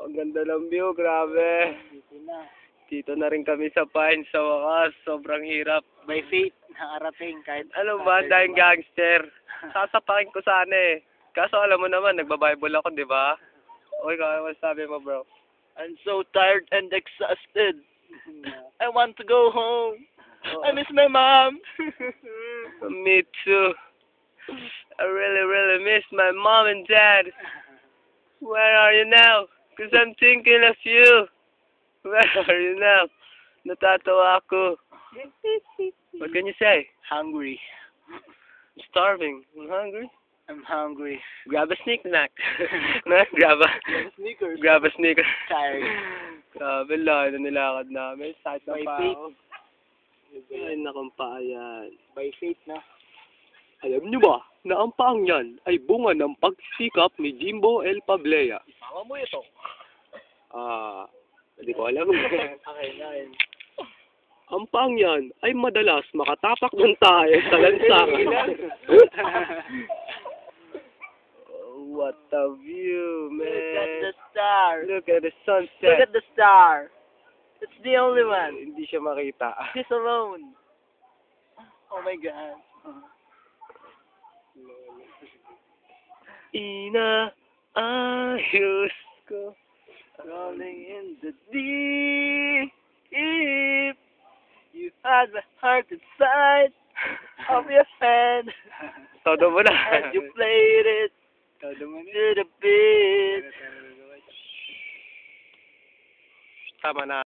Ang ganda ng view, grabe. Dito na rin kami sa Pines sa wakas. Sobrang hirap. By faith, nakarating kahit... Ano ba, dahil gangster. Sasapakin ko sana eh. Kaso alam mo naman, nagbabible ako, di ba? Uy, ano sabi mo, bro? I'm so tired and exhausted. I want to go home. I miss my mom. Me too. I really, really miss my mom and dad. Where are you now? 'Cause I'm thinking of you. Where are you now? Natatawa ako. What can you say? Hungry. I'm starving. I'm hungry. I'm hungry. Grab a sneak snack. No? Grab a Sneakers. grab a sneaker. Tired. Grabe, lahat na nilakad namin. Sakit na By pa faith. ako. Ay, nakang paa yan. By faith na. Alam niyo ba na ang paang yan ay bunga ng pagsisikap ni Jimbo L. Pablea? Mama mo ito. Hindi ko alam. Okay na yun. Ang paang yan ay madalas makatapak ng tae sa lansangan. Oh, what a view, man. Look at the star. Look at the sunset. Look at the star. It's the only one. Hindi siya makita. He's alone. Oh my God. Inaayos ko. Rolling in the deep. You had my heart inside of your hand. Todo mo na. And you played it to the beat. Tama na.